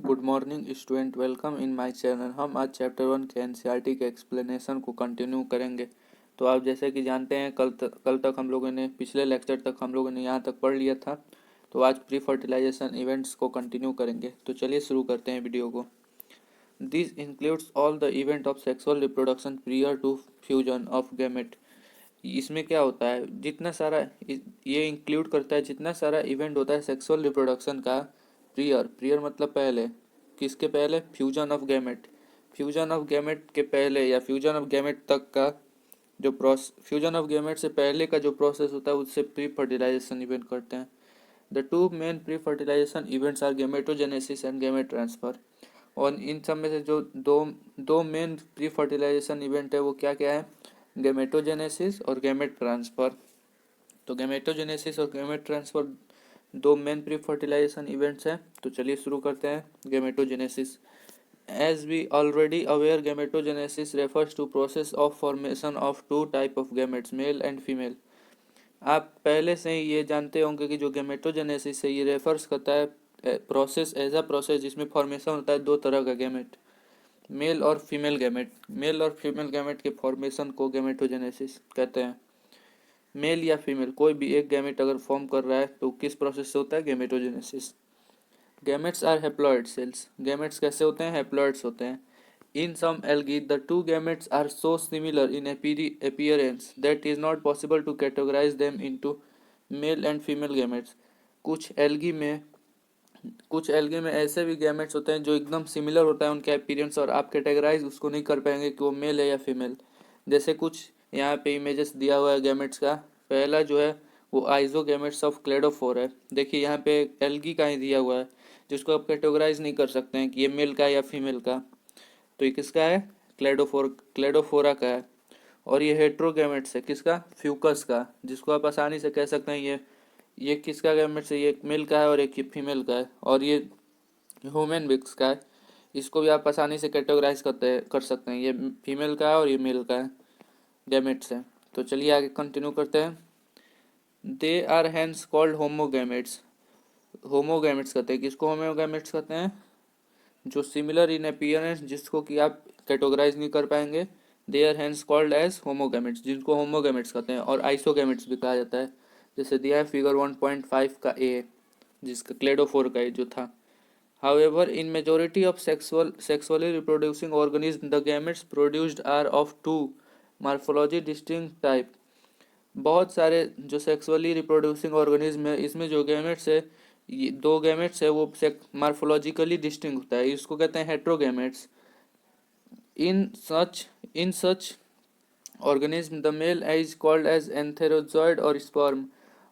Good morning student, welcome in my channel. हम आज chapter 1 के एनसीईआरटी के एक्सप्लेनेशन को कंटिन्यू करेंगे। तो आप जैसे कि जानते हैं कल तक हम लोगों ने पिछले लेक्चर तक हम लोगों ने यहाँ तक पढ़ लिया था। तो आज प्री फर्टिलाइजेशन इवेंट्स को कंटिन्यू करेंगे। तो चलिए शुरू करते हैं वीडियो को। This includes all the event of sexual reproduction prior to fusion of gamete. इसमें क्या होता है, जितना सारा ये इंक्लूड करता है जितना सारा इवेंट होता है सेक्सुअल रिप्रोडक्शन का। प्रियर प्रियर मतलब पहले, किसके पहले? Fusion of gamete. Fusion of gamete के पहले या फ्यूजन ऑफ गैमेट तक का जो प्रोसेस, फ्यूजन ऑफ गैमेट से पहले का जो प्रोसेस होता है उससे प्री फर्टिलाइजेशन इवेंट करते हैं। The two main pre fertilization events are gametogenesis and gamete transfer. और इन सब में से जो दो दो मेन प्री फर्टिलाइजेशन इवेंट है वो क्या क्या है? गैमेटोजेनेसिस और गैमेट ट्रांसफर। तो गैमेटोजेनेसिस और गैमेट ट्रांसफर दो मेन प्री फर्टिलाइजेशन इवेंट्स हैं। तो चलिए शुरू करते हैं। Gametogenesis, as we already aware, gametogenesis refers to process of formation of two type of gametes, male and female. आप पहले से ही ये जानते होंगे कि जो गैमेटोजेनेसिस है ये रेफर्स करता है प्रोसेस, एज अ प्रोसेस जिसमें फॉर्मेशन होता है दो तरह का गैमेट, मेल और फीमेल गैमेट। मेल और फीमेल गैमेट के फॉर्मेशन को गैमेटोजेनेसिस कहते हैं। मेल या फीमेल कोई भी एक गैमेट अगर फॉर्म कर रहा है तो किस प्रोसेस से होता है? Gametogenesis. Gametes are haploid cells. Gametes कैसे होते हैं? हैप्लॉइड्स होते हैं। In some algae the two gametes are so similar in appearance that is not possible to categorize them into male and female gametes. कुछ algae में ऐसे भी gametes होते हैं जो एकदम सिमिलर होता है उनके अपीयरेंस, और आप कैटेगराइज उसको नहीं कर पाएंगे कि वो मेल है या फीमेल। जैसे कुछ यहाँ पे इमेजेस दिया हुआ है गैमेट्स का। पहला जो है वो आइजो गैमेट्स ऑफ क्लेडोफोर है। देखिए यहाँ पे एल्गी का ही दिया हुआ है जिसको आप कैटेगराइज नहीं कर सकते हैं कि ये मेल का है या फीमेल का। तो ये किसका है? क्लेडोफोरा का है। और ये हेट्रोगैमेट्स है किसका? फ्यूकस का, जिसको आप आसानी से कह सकते हैं ये किसका गैमेट्स है? ये एक मेल का है और एक फीमेल का है। और ये ह्यूमन बिक्स का है, इसको भी आप आसानी से कैटेगराइज कर सकते हैं, ये फीमेल का है और ये मेल का है, गैमेट्स है। तो चलिए आगे कंटिन्यू करते हैं। They are hence called homogametes. Homogametes कहते हैं किसको? होमोगैमेट्स कहते हैं जो सिमिलर इन अपीयरेंस, जिसको कि आप कैटेगराइज नहीं कर पाएंगे। They are hence called as homogametes, जिनको होमोगैमेट्स कहते हैं। और आइसोगैमेट्स भी कहा जाता है, जैसे दिया है फिगर 1.5 का ए, जिसका क्लेडोफोर का जो था। However, in majority of sexually reproducing organisms, the gametes produced are of two morphology distinct type। बहुत सारे जो सेक्सुअली रिप्रोड्यूसिंग ऑर्गेनिज्म है इसमें जो गैमेट्स है, ये दो गैमेट्स है वो मार्फोलॉजिकली डिस्टिंक्ट होता है, इसको कहते हैं heterogametes. In such organism the male is called as antherozoid और स्पर्म।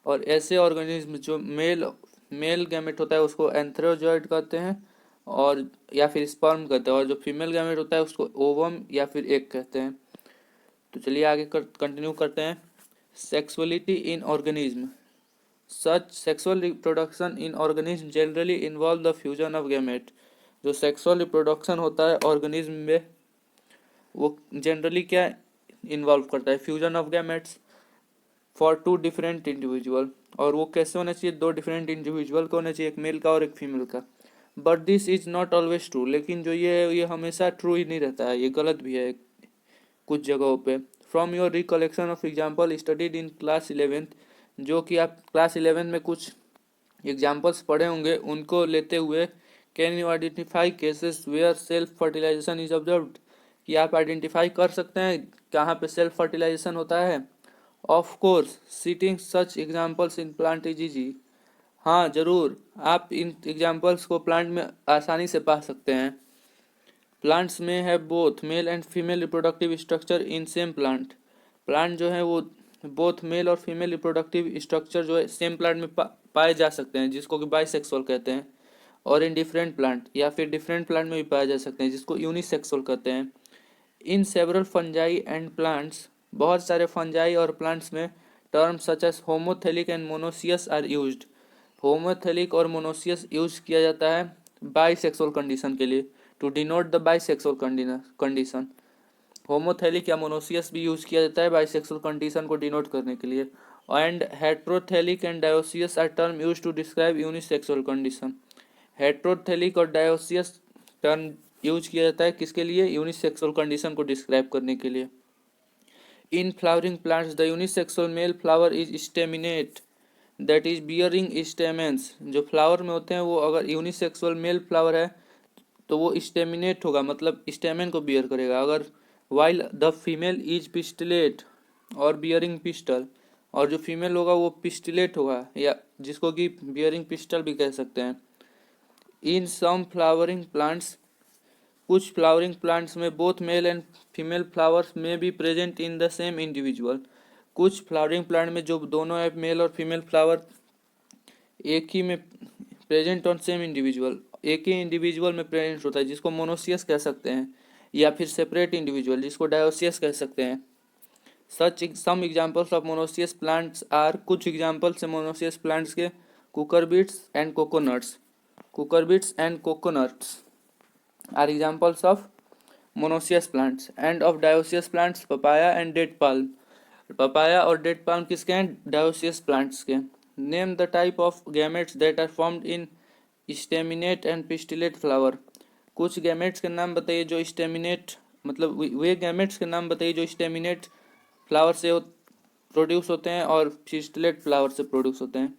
और ऐसे ऑर्गेनिज्म जो मेल गैमेट होता है उसको एंथेरोजॉइड कहते हैं और या फिर स्पर्म कहते हैं, और जो फीमेल गैमेट होता है उसको ओवम या फिर एग कहते हैं। तो चलिए आगे कंटिन्यू करते हैं। Sexuality in organism, such sexual reproduction in organism generally involve the fusion of gamete. जो सेक्सुअल रिप्रोडक्शन होता है ऑर्गेनिज्म में वो जनरली क्या इन्वॉल्व करता है? Fusion of gametes for two different individual. और वो कैसे होना चाहिए? दो डिफरेंट इंडिविजुअल को होना चाहिए, एक मेल का और एक फीमेल का। But this is not always true, लेकिन जो ये है ये हमेशा ट्रू ही नहीं रहता है, ये गलत भी है कुछ जगहों पे। From your recollection of example studied in class 11th, जो कि आप क्लास 11 में कुछ एग्जाम्पल्स पढ़े होंगे उनको लेते हुए, can you identify cases where self fertilization is observed. कि आप आइडेंटिफाई कर सकते हैं कहाँ पे सेल्फ फर्टिलाइजेशन होता है? Of course citing such examples in plant is easy. हाँ जरूर, आप इन एग्जाम्पल्स को प्लांट में आसानी से पा सकते हैं। प्लांट्स में है both male and female reproductive structure in same plant. Plant जो है वो बोथ मेल और फीमेल रिप्रोडक्टिव स्ट्रक्चर जो है सेम प्लांट में पाए जा सकते हैं, जिसको कि बाइसेक्सुअल कहते हैं। और इन डिफरेंट प्लांट या फिर डिफरेंट प्लांट में भी पाए जा सकते हैं, जिसको यूनिसेक्सुअल कहते हैं। In several fungi and plants, बहुत सारे फंजाई और प्लांट्स में terms such as homothallic and monoecious are used. Homothallic और मोनोसियस यूज किया जाता है बाइसेक्सुअल कंडीशन के लिए, to denote the bisexual condition. Homothallic या मोनोसियस भी यूज किया जाता है बाइसेक्सुअल कंडीशन को डिनोट करने के लिए। And heterothallic and dioecious are term use to describe unisexual condition. Heterothallic और डायोसियस टर्म यूज किया जाता है किसके लिए? यूनिसेक्सुअल कंडीशन को डिस्क्राइब करने के लिए। In flowering plants the unisexual male flower is staminate that is bearing stamens. जो फ्लावर में होते हैं वो अगर यूनिसेक्सुअल मेल फ्लावर है तो वो स्टेमिनेट होगा, मतलब स्टेमेन को बियर करेगा। अगर while the female is pistillate और बियरिंग पिस्टल, और जो फीमेल होगा वो पिस्टिलेट होगा, या जिसको कि बियरिंग पिस्टल भी कह सकते हैं। इन सम फ्लावरिंग प्लांट्स, कुछ फ्लावरिंग प्लांट्स में both male and female flowers may be present in the same individual. कुछ फ्लावरिंग प्लांट में जो दोनों है मेल और फीमेल फ्लावर एक ही में प्रेजेंट ऑन सेम इंडिविजुअल, एक ही इंडिविजुअल में प्रेजेंट होता है, जिसको मोनोसियस कह सकते हैं, या फिर सेपरेट इंडिविजुअल जिसको डायोसियस कह सकते हैं। Such some examples of monoecious plants are, कुछ एग्जाम्पल्स है मोनोसियस प्लांट्स के, cucurbits and coconuts. Cucurbits and coconuts are examples of monoecious plants. And of dioecious plants papaya and date palm. Papaya और date palm किसके हैं? Dioecious plants के। Name the type of gametes that are formed in staminate and pistillate flower. कुछ gametes के नाम बताइए जो staminate, मतलब वे गैमेट्स के नाम बताइए जो स्टेमिनेट फ्लावर से प्रोड्यूस होते हैं और पिस्टिलेट फ्लावर से प्रोड्यूस होते हैं।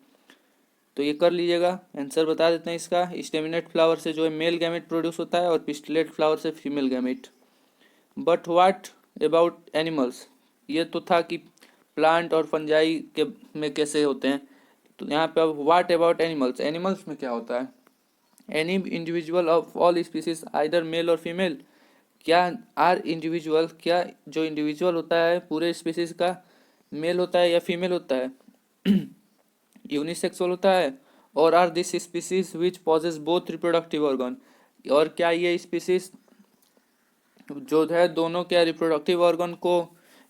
तो ये कर लीजिएगा, आंसर बता देते हैं इसका। स्टेमिनेट फ्लावर से जो है मेल गैमेट प्रोड्यूस होता है और पिस्टिलेट फ्लावर से female gamete. But what about animals, ये तो था कि प्लांट और फंजाई के में कैसे होते हैं, तो यहाँ पे अब व्हाट अबाउट एनिमल्स, एनिमल्स में क्या होता है? Any individual of all species either male और फीमेल, क्या आर इंडिविजुअल, क्या जो इंडिविजुअल होता है पूरे स्पीसीज का मेल होता है या फीमेल होता है? यूनिसेक्सुअल होता है। और are this species which possess both reproductive organ, और क्या ये स्पीसीज जो है दोनों क्या रिप्रोडक्टिव ऑर्गन को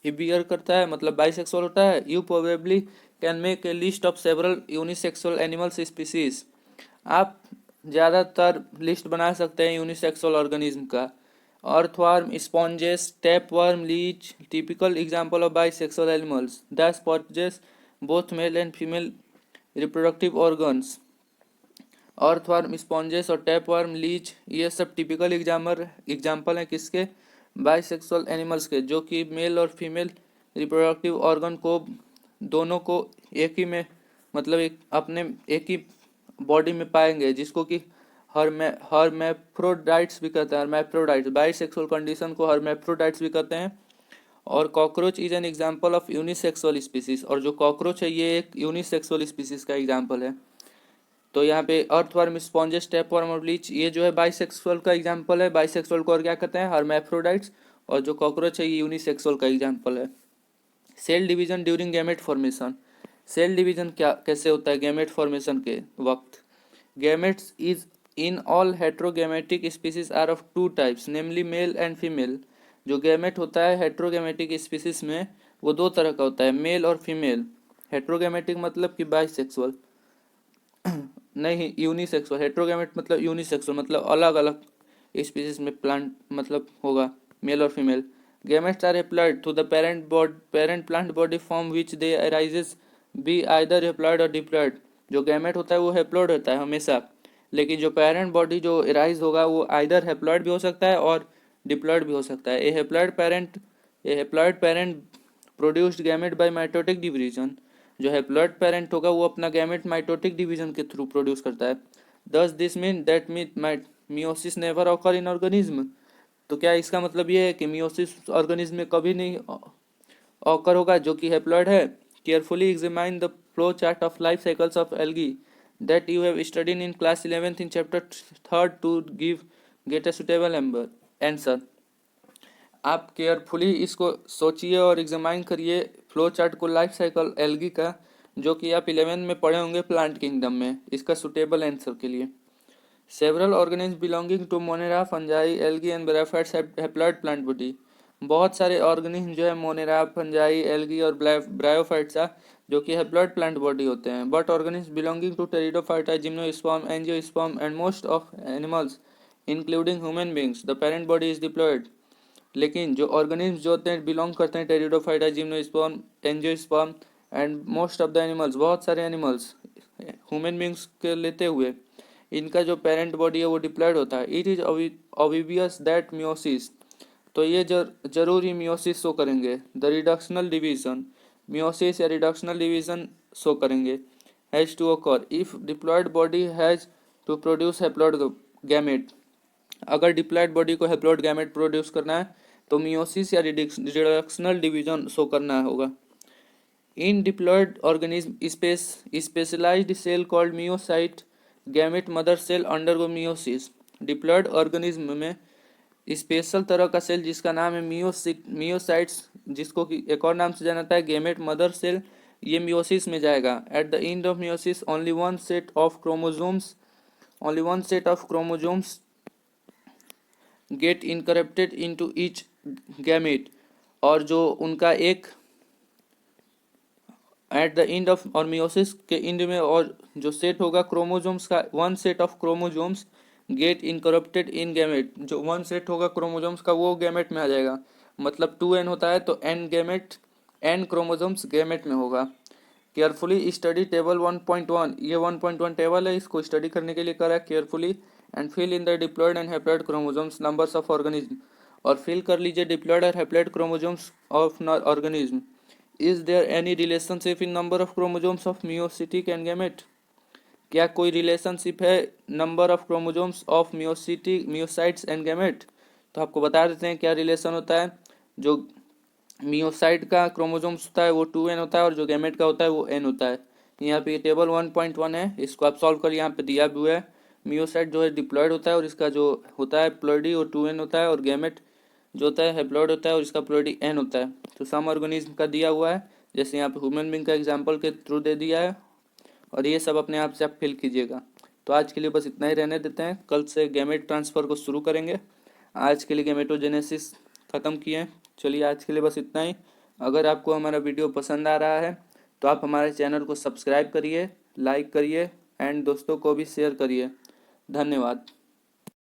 ही बियर करता है, मतलब बाइसेक्सुअल होता है? You probably can make a list of several unisexual animals species. आप ज़्यादातर लिस्ट बना सकते हैं यूनिसेक्सुअल ऑर्गेनिज्म का। Earthworm, sponges, tapeworm, leech typical example of bisexual animals that possess both male and female reproductive organs. Earthworm, sponges और tapeworm, leech, ये सब typical example हैं किसके? बाइसेक्सुअल एनिमल्स के, जो कि मेल और फीमेल रिप्रोडक्टिव ऑर्गन को दोनों को एक ही में, मतलब एक ही बॉडी में पाएंगे, जिसको कि हर्मैफ्रोडाइट्स भी कहते हैं। हर्मैफ्रोडाइट्स, बाइसेक्सुअल कंडीशन को हर्मैफ्रोडाइट्स भी कहते हैं। और cockroach is an example of unisexual species, और जो कॉकरोच है ये एक यूनिसेक्सुअल स्पीसीज का एग्जाम्पल है। तो यहाँ पे अर्थवर्म, स्पॉन्जेस, टैपवर्म और लीच ये जो है बाइसेक्सुअल का एग्जाम्पल है। बाइसेक्सुअल को और क्या कहते हैं? हर्मैफ्रोडाइट्स। और जो कॉकरोच है ये यूनिसेक्सुअल का एग्जाम्पल है। Cell division during gamete formation. Cell division क्या कैसे होता है गैमेट फॉर्मेशन के वक्त? Gametes is in all heterogametic species are of two types namely male and female. जो गैमेट होता है हेट्रोगैमेटिक स्पीसीज में वो दो तरह का होता है, मेल और फीमेल। हेट्रोगैमेटिक मतलब कि बाइसेक्सुअल, नहीं यूनिसेक्सुअल। हेट्रोगैमेट मतलब यूनिसेक्सुअल, मतलब अलग अलग स्पीसीज में प्लांट मतलब होगा मेल और female. Gametes are haploid to the parent plant body from which they arises be either haploid और डिप्लॉइड। जो गैमेट होता है वो हैप्लॉइड होता है हमेशा, लेकिन जो पेरेंट बॉडी जो अराइज होगा वो आइदर हैप्लॉइड भी हो सकता है और डिप्लॉइड भी हो सकता है। A haploid parent produced gamete by mitotic division. जो हैप्लॉइड पेरेंट होगा वो अपना गैमेट माइटोटिक डिवीजन के थ्रू प्रोड्यूस करता है। Thus this mean that meiosis never occur in organism. तो क्या इसका मतलब ये है कि मियोसिस ऑर्गेनिज्म में कभी नहीं ऑकर होगा जो कि हैप्लॉइड है? Carefully examine the flow chart of life cycles of algae that you have studied in class 11th in chapter 3rd to get a suitable answer। आप केयरफुली इसको सोचिए और एग्जामाइन करिए फ्लो चार्ट को लाइफ साइकिल एल्गी का, जो कि आप 11 में पढ़े होंगे प्लांट किंगडम में, इसका सुटेबल आंसर के लिए। Several organism belonging to monera, fungi, algae and bryophytes haploid plant body. बहुत सारे ऑर्गेनिज्म जो है मोनेरा, फंजाई, एल्गी और ब्रायोफाइट्स जो कि हैप्लॉइड प्लांट बॉडी होते हैं। But organism belonging to pteridophyta, gymnosperm, angiosperm and most of animals including human beings the parent body is diploid. लेकिन जो ऑर्गेनिज्म जो होते हैं बिलोंग करते हैं pteridophyta, gymnosperm, angiosperm and most of the animals, बहुत सारे एनिमल्स ह्यूमन बींग्स के लेते हुए इनका जो पेरेंट बॉडी है वो डिप्लॉयड होता है। It is obvious that meiosis, तो ये जरूर ही मियोसिस शो करेंगे। द रिडक्शनल डिवीजन, मियोसिस या रिडक्शनल डिवीजन शो करेंगे। Has to occur if diploid body has to produce haploid gamete, अगर डिप्लॉयड बॉडी को हैप्लॉयड गैमेट प्रोड्यूस करना है तो मियोसिस या रिडक्शनल डिवीजन शो करना होगा। In diploid organism specialised cell called meiocyte gamete mother cell undergo meiosis. Diploid organism में special तरह का सेल जिसका नाम है मियोसाइट्स, जिसको कि एक और नाम से जाना जाता है गैमेट मदर सेल, ये मियोसिस में जाएगा। At the end of meiosis only one set of chromosomes get incorporated into each gamete, और जो उनका एक एट द एंड ऑफ और मियोसिस के एंड में और जो सेट होगा क्रोमोसोम्स का, one set of chromosomes get incorporated in gamete, जो वन सेट होगा क्रोमोसोम्स का वो गैमेट में आ जाएगा। मतलब 2n होता है तो n क्रोमोसोम्स गैमेट में होगा। केयरफुली स्टडी टेबल 1.1, ये 1.1 टेबल है, इसको स्टडी करने के लिए करा है carefully. And fill in the diploid and haploid chromosomes numbers of organism, और फिल कर लीजिए डिप्लॉयड और haploid chromosomes of organism. Is there any relationship in number of chromosomes of meiocytic and gamete, क्या कोई रिलेशनशिप है number of chromosomes of meiocytes and gamete. तो आपको बता देते हैं क्या रिलेशन होता है। जो मियोसाइट का क्रोमोसोम्स होता है वो 2n होता है, और जो गैमेट का होता है वो n होता है। यहाँ पे टेबल 1.1 है, इसको आप सॉल्व करिए। यहाँ पे दिया भी हुआ है मियोसाइट जो है डिप्लॉयड होता है और इसका जो होता है प्लॉइडी वो 2n होता है, और गैमेट जो होता है हैप्लॉयड होता है और इसका प्लॉइडी n होता है। तो सम ऑर्गेनिज्म का दिया हुआ है, जैसे यहाँ पे ह्यूमन बींग का एग्जाम्पल के थ्रू दे दिया है, और ये सब अपने आप से आप फिल कीजिएगा। तो आज के लिए बस इतना ही रहने देते हैं, कल से गैमेट ट्रांसफ़र को शुरू करेंगे। आज के लिए गैमेटोजेनेसिस ख़त्म किए हैं। चलिए आज के लिए बस इतना ही। अगर आपको हमारा वीडियो पसंद आ रहा है तो आप हमारे चैनल को सब्सक्राइब करिए, लाइक करिए एंड दोस्तों को भी शेयर करिए। धन्यवाद।